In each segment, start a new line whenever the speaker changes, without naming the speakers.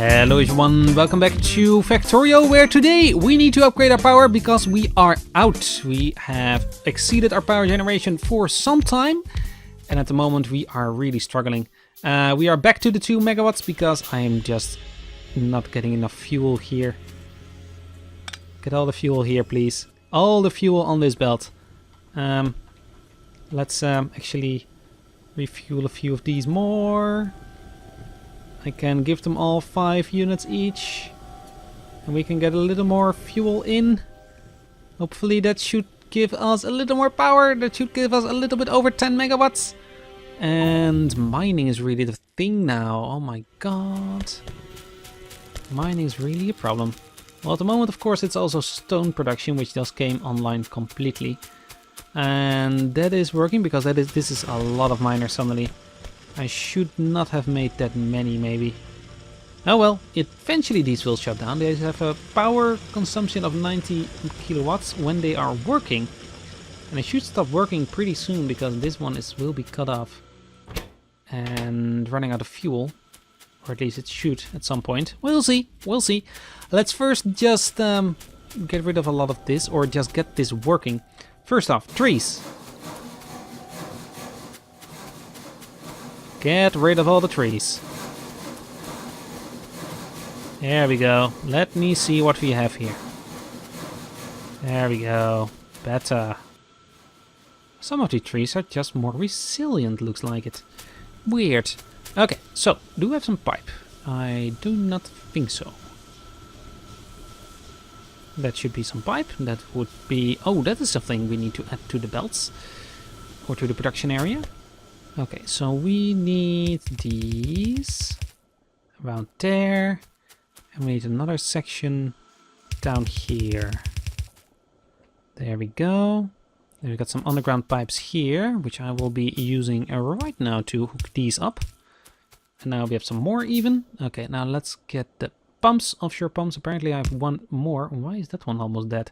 Hello everyone, welcome back to Factorio, where today we need to upgrade our power because we are out. We have exceeded our power generation for some time and at the moment we are really struggling. We are back to the 2 megawatts because I am just not getting enough fuel here. Get all the fuel here, please. All the fuel on this belt. Let's actually refuel a few of these more. I can give them all 5 units each. And we can get a little more fuel in. Hopefully that should give us a little more power. That should give us a little bit over 10 megawatts. And mining is really the thing now. Oh my god. Mining is really a problem. Well, at the moment, of course, it's also stone production, which just came online completely. And that is working because this is a lot of miners suddenly. I should not have made that many, maybe. Oh well, eventually these will shut down. They have a power consumption of 90 kilowatts when they are working. And they should stop working pretty soon because this one will be cut off. And running out of fuel. Or at least it should at some point. We'll see, we'll see. Let's first just get rid of a lot of this or just get this working. First off, trees. Get rid of all the trees. There we go. Let me see what we have here. There we go. Better. Some of the trees are just more resilient, looks like it. Weird. Okay, so, do we have some pipe? I do not think so. That should be some pipe. That would be... Oh, that is something we need to add to the belts. Or to the production area. Okay, so we need these around there, and we need another section down here. There we go. Then we got some underground pipes here, which I will be using right now to hook these up. And now we have some more even. Okay, now let's get the pumps, offshore pumps. Apparently I have one more. Why is that one almost dead?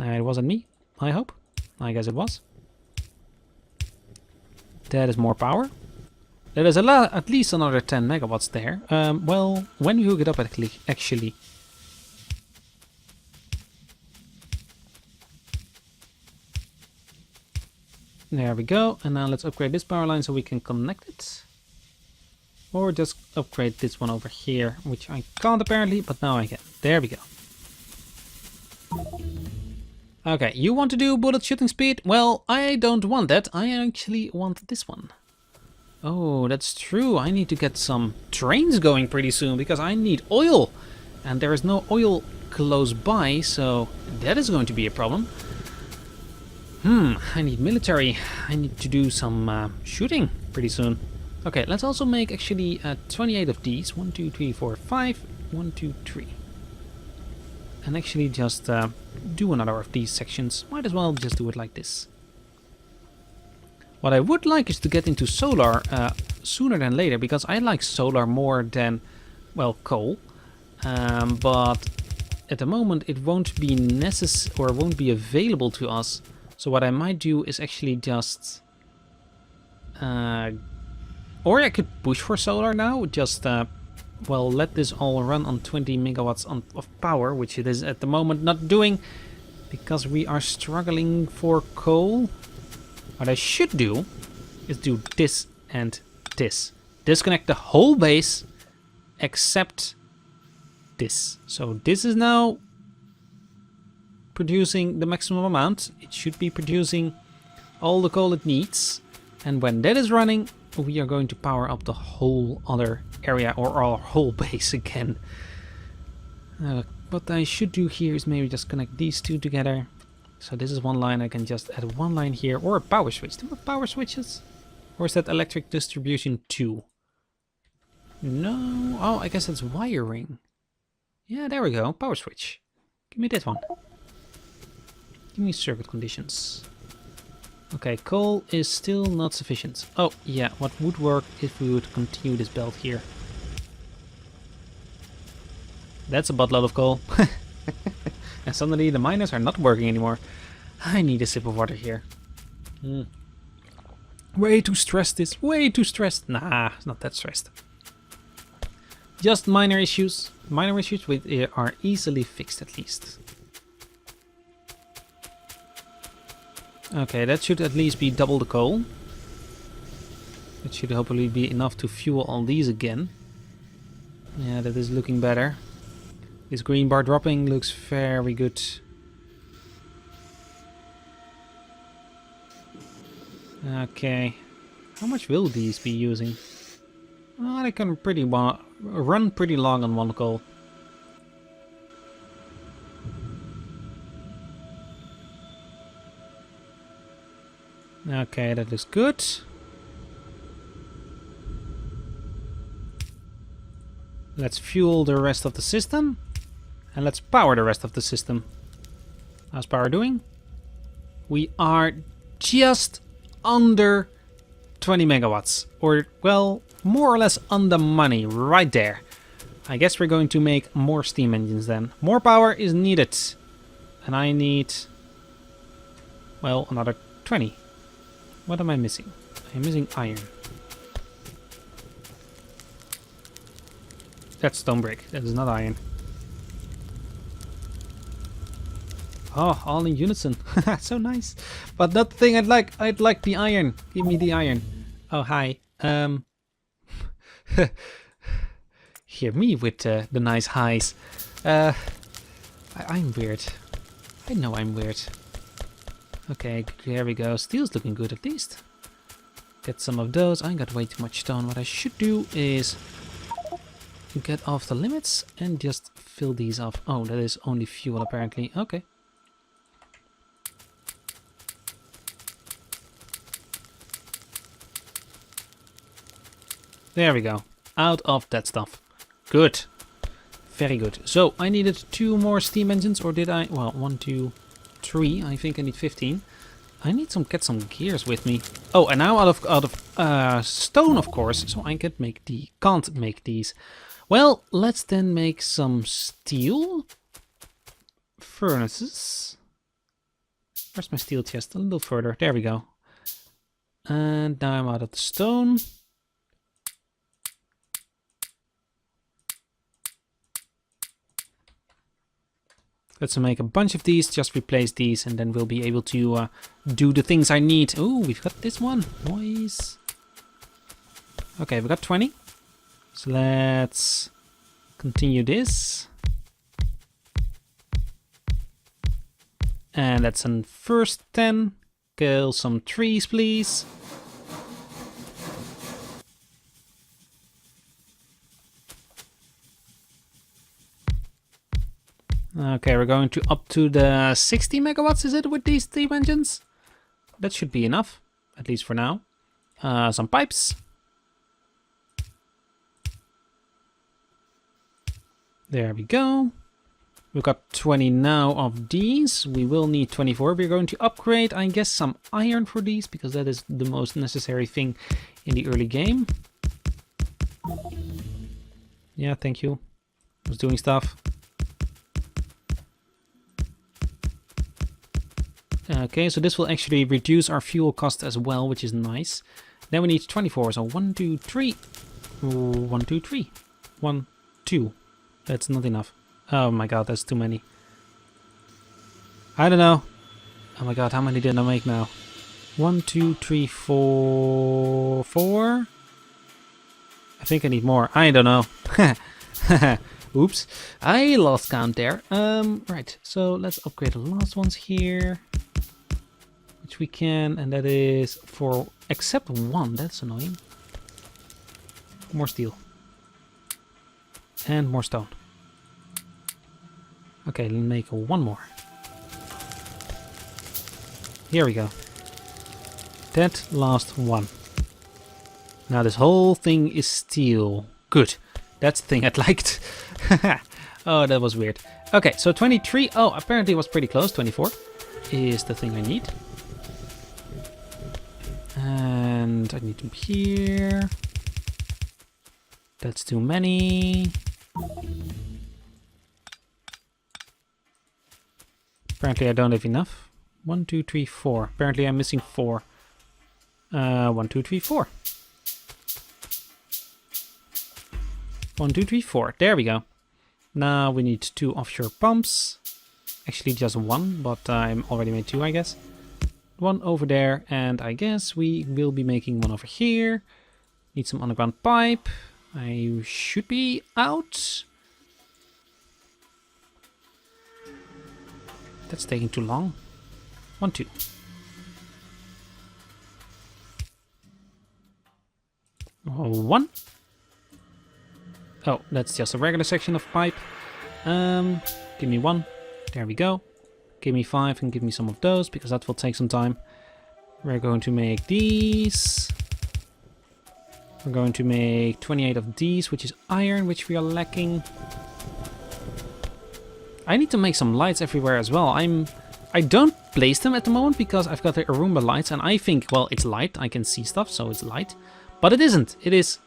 It wasn't me, I hope. I guess it was. That is more power. There is at least another 10 megawatts there. Well, when we hook it up actually... There we go. And now let's upgrade this power line so we can connect it. Or just upgrade this one over here, which I can't apparently, but now I can. There we go. Okay, you want to do bullet shooting speed? Well, I don't want that. I actually want this one. Oh, that's true. I need to get some trains going pretty soon because I need oil. And there is no oil close by, so that is going to be a problem. I need military. I need to do some shooting pretty soon. Okay, let's also make actually 28 of these. 1, 2, 3, 4, 5. 1, 2, 3. And actually just do another of these sections. Might as well just do it like this. What I would like is to get into solar sooner than later, because I like solar more than, well, coal. But at the moment it won't be necessary or won't be available to us. So what I might do is actually just... or I could push for solar now, just... well, let this all run on 20 megawatts of power, which it is at the moment not doing because we are struggling for coal. What I should do is do this and this. Disconnect the whole base except this. So this is now producing the maximum amount. It should be producing all the coal it needs. And when that is running, we are going to power up the whole other area or our whole base again. What I should do here is maybe just connect these two together. So this is one line. I can just add one line here or a power switch. Do we have power switches? Or is that electric distribution 2? No. Oh, I guess that's wiring. Yeah, there we go. Power switch. Give me that one. Give me circuit conditions. Okay, coal is still not sufficient. Oh, yeah, what would work if we would continue this belt here? That's a buttload of coal. And suddenly the miners are not working anymore. I need a sip of water here. Way too stressed this. Way too stressed. Nah, it's not that stressed. Just minor issues. Minor issues which are easily fixed at least. Okay, that should at least be double the coal. That should hopefully be enough to fuel all these again. Yeah, that is looking better. This green bar dropping looks very good. Okay. How much will these be using? Oh, they can run pretty long on one coal. Okay, that looks good. Let's fuel the rest of the system. And let's power the rest of the system. How's power doing? We are just under 20 megawatts. Or, well, more or less on the money right there. I guess we're going to make more steam engines then. More power is needed. And I need, well, another 20. What am I missing? I'm missing iron. That's stone brick. That is not iron. Oh, all in unison. So nice. But not the thing I'd like. I'd like the iron. Give me the iron. Oh, hi. Hear me with the nice highs. I'm weird. I know I'm weird. Okay, here we go. Steel's looking good at least. Get some of those. I got way too much stone. What I should do is get off the limits and just fill these up. Oh, that is only fuel apparently. Okay. There we go. Out of that stuff. Good. Very good. So I needed 2 more steam engines, or did I? Well, 1, 2, 3. I think I need 15. I need get some gears with me. Oh, and now out of stone, of course, so I can't make these. Well, let's then make some steel furnaces. Where's my steel chest? A little further. There we go. And now I'm out of the stone. Let's make a bunch of these, just replace these, and then we'll be able to do the things I need. Oh, we've got this one. Nice. Okay, we got 20. So let's continue this. And that's an first 10. Kill some trees, please. Okay, we're going to up to the 60 megawatts, is it, with these steam engines? That should be enough, at least for now. Some pipes. There we go. We've got 20 now of these. We will need 24. We're going to upgrade, I guess, some iron for these, because that is the most necessary thing in the early game. Yeah, thank you. I was doing stuff. Okay, so this will actually reduce our fuel cost as well, which is nice. Then we need 24, so 1, 2, 3. 1, 2, 3. 1, 2. That's not enough. Oh my god, that's too many. I don't know. Oh my god, how many did I make now? 1, 2, 3, 4... 4? I think I need more. I don't know. Oops. I lost count there. Right, so let's upgrade the last ones here. Which we can, and that is for except 1. That's annoying. More steel. And more stone. Okay, let's make 1 more. Here we go. That last one. Now this whole thing is steel. Good. That's the thing I'd liked. Oh, that was weird. Okay, so 23. Oh, apparently it was pretty close. 24 is the thing I need. And I need them here. That's too many. Apparently I don't have enough. 1, 2, 3, 4. Apparently I'm missing 4. 1, 2, 3, 4. 1, 2, 3, 4. There we go. Now we need 2 offshore pumps. Actually just 1, but I'm already made 2, I guess. 1 over there, and I guess we will be making 1 over here. Need some underground pipe. I should be out. That's taking too long. 1, 2. Oh, 1. Oh, that's just a regular section of pipe. Give me 1. There we go. Give me 5 and give me some of those, because that will take some time. We're going to make these. We're going to make 28 of these, which is iron, which we are lacking. I need to make some lights everywhere as well. I don't place them at the moment because I've got the Roomba lights, and I think, well, it's light. I can see stuff, so it's light. But it isn't. It is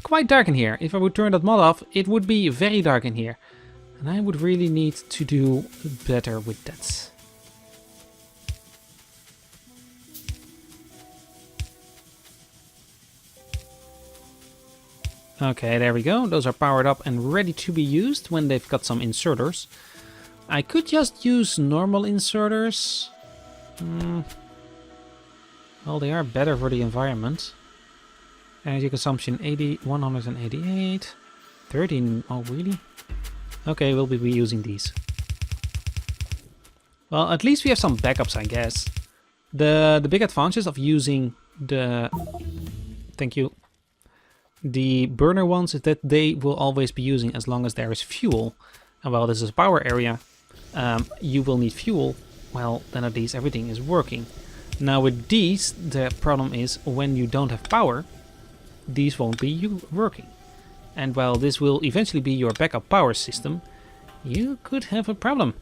quite dark in here. If I would turn that mod off, it would be very dark in here. And I would really need to do better with that. Okay, there we go. Those are powered up and ready to be used when they've got some inserters. I could just use normal inserters. Well, they are better for the environment. Energy consumption 188. 13. Oh, really? Okay, we'll be reusing these. Well, at least we have some backups, I guess. The big advantage of using the... Thank you. The burner ones is that they will always be using as long as there is fuel. And while this is a power area, you will need fuel. Well, then at least everything is working. Now with these, the problem is when you don't have power, these won't be working. And while this will eventually be your backup power system, you could have a problem.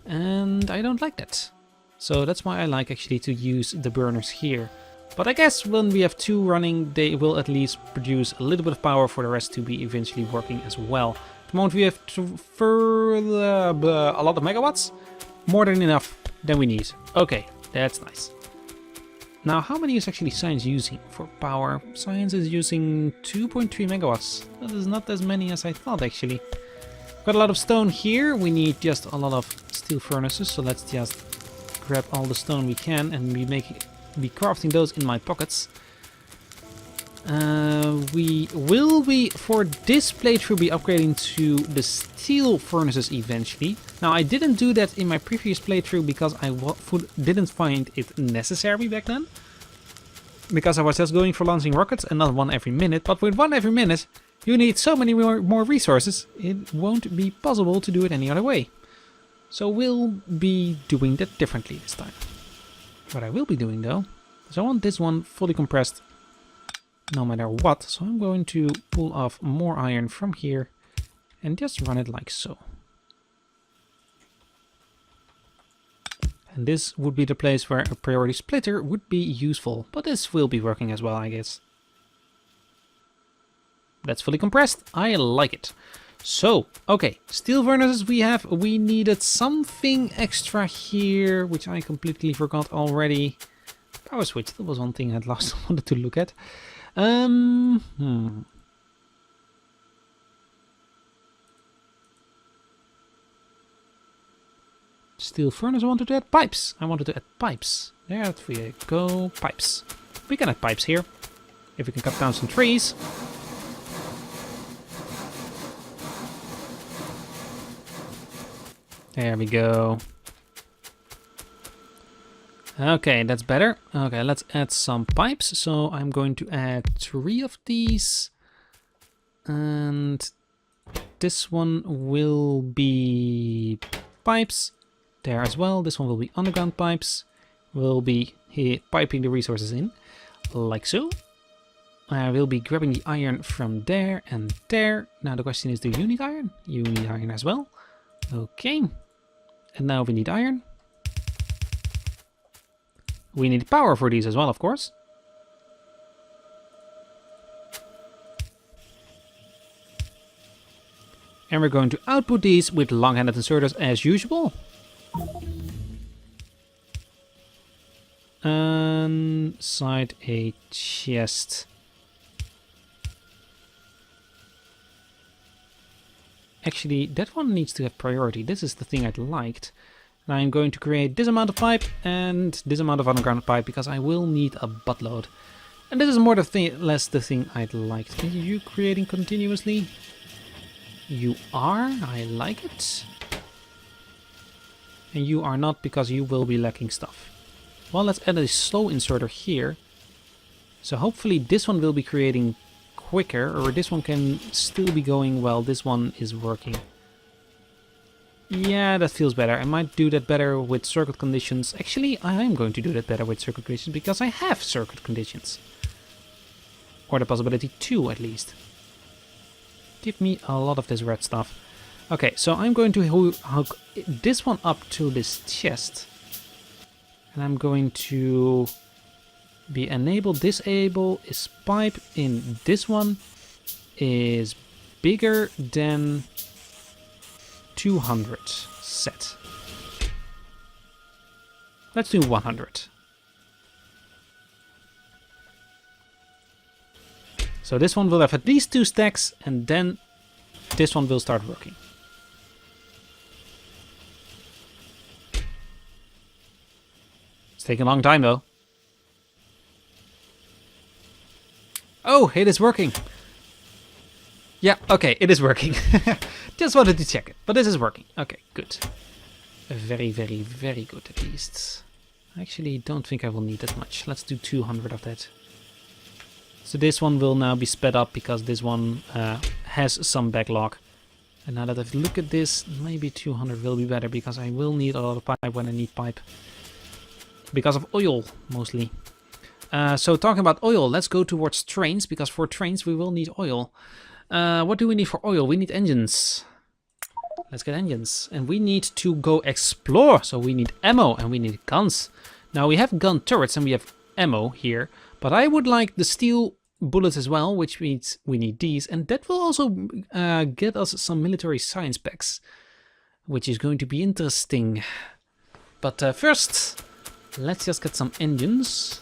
And I don't like that. So that's why I like actually to use the burners here. But I guess when we have 2 running, they will at least produce a little bit of power for the rest to be eventually working as well. At the moment we have a lot of megawatts. More than enough than we need. Okay, that's nice. Now, how many is actually Science using for power? Science is using 2.3 megawatts. That is not as many as I thought, actually. Got a lot of stone here. We need just a lot of steel furnaces, so let's just grab all the stone we can and be crafting those in my pockets. We will be, for this playthrough, be upgrading to the steel furnaces eventually. Now, I didn't do that in my previous playthrough because I didn't find it necessary back then. Because I was just going for launching rockets and not 1 every minute. But with 1 every minute, you need so many more resources, it won't be possible to do it any other way. So we'll be doing that differently this time. What I will be doing though, is I want this one fully compressed no matter what. So I'm going to pull off more iron from here and just run it like so. And this would be the place where a priority splitter would be useful, but this will be working as well, I guess. That's fully compressed. I like it. So, okay, steel furnaces we needed something extra here, which I completely forgot already. Power switch, that was one thing I'd lost, wanted to look at. Steel furnace, I wanted to add pipes. I wanted to add pipes. There we go, pipes. We can add pipes here, if we can cut down some trees. There we go. Okay, that's better. Okay, let's add some pipes. So I'm going to add 3 of these. And this one will be pipes there as well. This one will be underground pipes. We'll be here piping the resources in, like so. I will be grabbing the iron from there and there. Now the question is, do you need iron? You need iron as well. Okay. And now we need iron. We need power for these as well, of course. And we're going to output these with long-handed inserters as usual. Inside a chest. Actually, that one needs to have priority. This is the thing I'd liked. And I'm going to create this amount of pipe and this amount of underground pipe because I will need a buttload. And this is more less the thing I'd liked. Are you creating continuously? You are. I like it. And you are not because you will be lacking stuff. Well, let's add a slow inserter here. So hopefully this one will be creating quicker, or this one can still be going while this one is working. Yeah, that feels better. I might do that better with circuit conditions. Actually, I am going to do that better with circuit conditions because I have circuit conditions. Or the possibility to, at least. Give me a lot of this red stuff. Okay, so I'm going to hook this one up to this chest. And I'm going to be enable, disable is pipe in this one is bigger than 200 set. Let's do 100. So this one will have at least 2 stacks and then this one will start working. It's taking a long time though. Oh, it is working. Yeah, okay, it is working. Just wanted to check it, but this is working. Okay, good. Very, very, very good at least. I actually don't think I will need that much. Let's do 200 of that. So this one will now be sped up because this one has some backlog. And now that I've looked at this, maybe 200 will be better because I will need a lot of pipe when I need pipe. Because of oil, mostly. So talking about oil, let's go towards trains, because for trains we will need oil. What do we need for oil? We need engines. Let's get engines. And we need to go explore, so we need ammo and we need guns. Now we have gun turrets and we have ammo here, but I would like the steel bullets as well, which means we need these. And that will also get us some military science packs, which is going to be interesting. But first, let's just get some engines.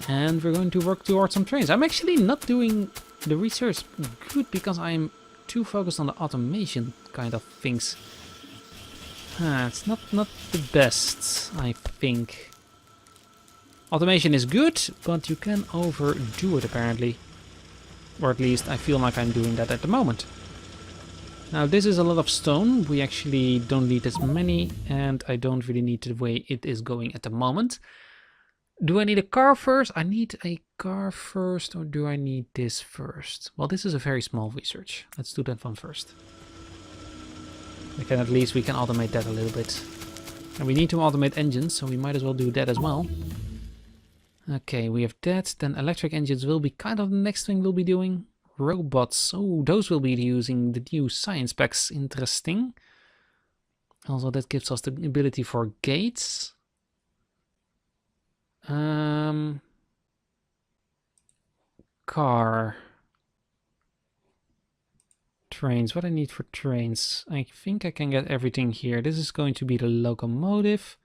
And we're going to work towards some trains. I'm actually not doing the research good because I'm too focused on the automation kind of things. It's not the best, I think. Automation is good, but you can overdo it apparently. Or at least I feel like I'm doing that at the moment. Now this is a lot of stone. We actually don't need as many, and I don't really need the way it is going at the moment. Do I need a car first? I need a car first, or do I need this first? Well, this is a very small research. Let's do that one first. At least we can automate that a little bit. And we need to automate engines, so we might as well do that as well. Okay, we have that. Then electric engines will be kind of the next thing we'll be doing. Robots. Oh, those will be using the new science packs. Interesting. Also, that gives us the ability for gates. Car. Trains. What I need for trains? I think I can get everything here. This is going to be the locomotive.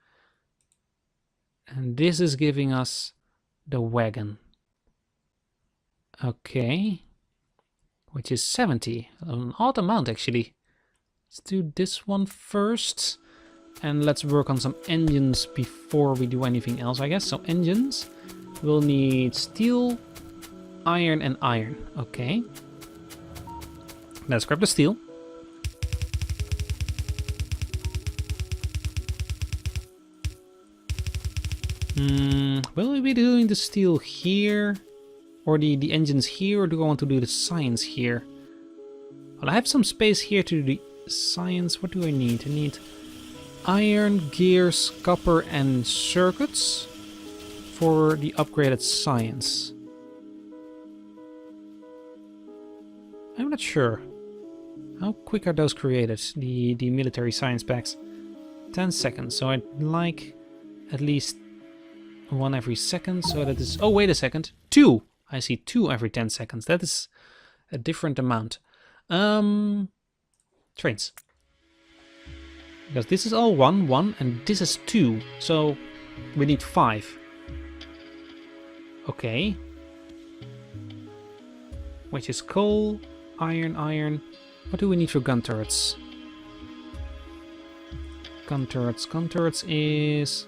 And this is giving us the wagon. Okay. Which is 70. An odd amount actually. Let's do this one first. And let's work on some engines before we do anything else, I guess. So engines. We'll need steel, iron and iron. Okay. Let's grab the steel. Will we be doing the steel here? Or the engines here? Or do I want to do the science here? Well, I have some space here to do the science. What do I need? I need iron, gears, copper and circuits for the upgraded science. I'm not sure. How quick are those created, the military science packs? 10 seconds, so I'd like at least one every second, so that is... Oh, wait a second. 2! I see 2 every 10 seconds. That is a different amount. Trains. Because this is all 1, and this is 2, so we need 5. Okay. Which is coal, iron, What do we need for gun turrets? Gun turrets is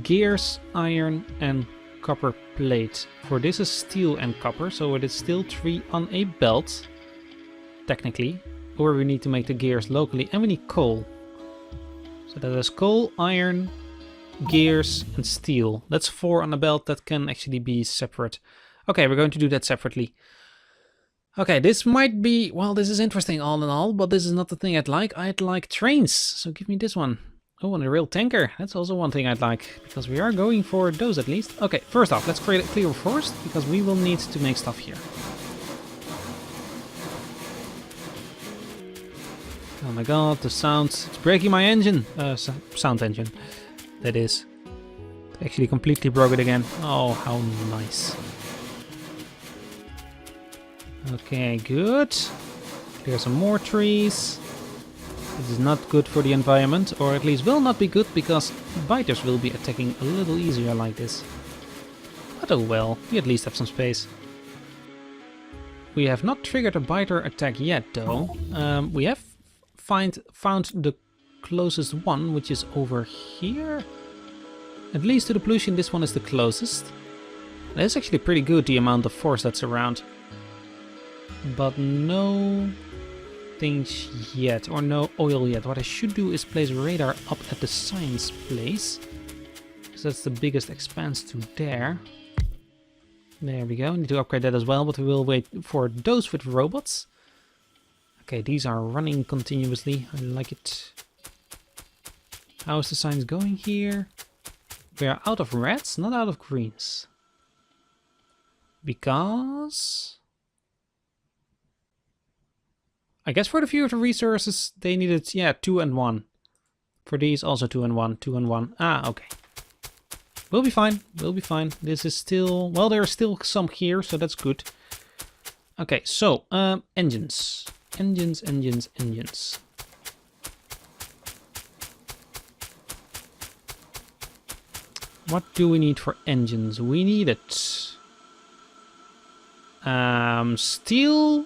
gears, iron and copper plate. For this is steel and copper, so it is still 3 on a belt, technically. Or we need to make the gears locally, and we need coal. So that is coal, iron, gears and steel. That's 4 on a belt that can actually be separate. Okay, we're going to do that separately. Okay, this might be, well, this is interesting all in all, but this is not the thing I'd like. I'd like trains, so give me this one. Oh, and a real tanker. That's also one thing I'd like, because we are going for those at least. Okay, first off, let's create a clear forest, because we will need to make stuff here. Oh my god, the sound, it's breaking my engine. Sound engine, that is. It actually completely broke it again. Oh, how nice. Okay, good. Clear some more trees. This is not good for the environment, or at least will not be good, because biters will be attacking a little easier like this. But oh well, we at least have some space. We have not triggered a biter attack yet though. We have found the closest one, which is over here. At least to the pollution, this one is the closest. That's actually pretty good, the amount of force that's around. But no things yet, or no oil yet. What I should do is place radar up at the science place, because that's the biggest expanse to there. There we go. Need to upgrade that as well, but we will wait for those with robots. Okay, these are running continuously. I like it. How is the science going here? We are out of reds, not out of greens. Because I guess for the few of the resources, they needed, yeah, 2 and 1. For these, also 2 and 1, 2 and 1. Ah, okay. We'll be fine, we'll be fine. This is still, well, there are still some here, so that's good. Okay, so, engines. Engines. What do we need for engines? We need it. Steel,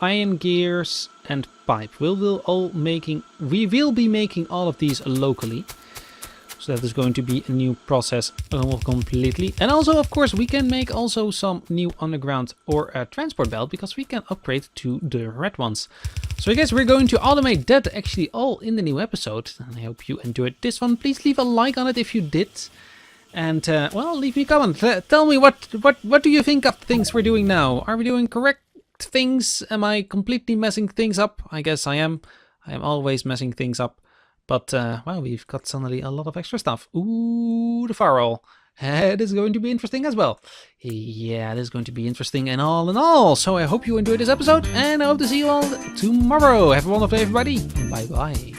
iron gears and pipe. We will be making all of these locally. So that is going to be a new process completely. And also, of course, we can make also some new underground or transport belt, because we can upgrade to the red ones. So I guess we're going to automate that actually all in the new episode. And I hope you enjoyed this one. Please leave a like on it if you did. And, well, leave me a comment. Tell me what do you think of things we're doing now? Are we doing correct things? Am I completely messing things up? I guess I am. I am always messing things up. But, well, we've got suddenly a lot of extra stuff. Ooh, the firewall. This is going to be interesting as well. Yeah, this is going to be interesting and all in all. So I hope you enjoyed this episode, and I hope to see you all tomorrow. Have a wonderful day, everybody. Bye-bye.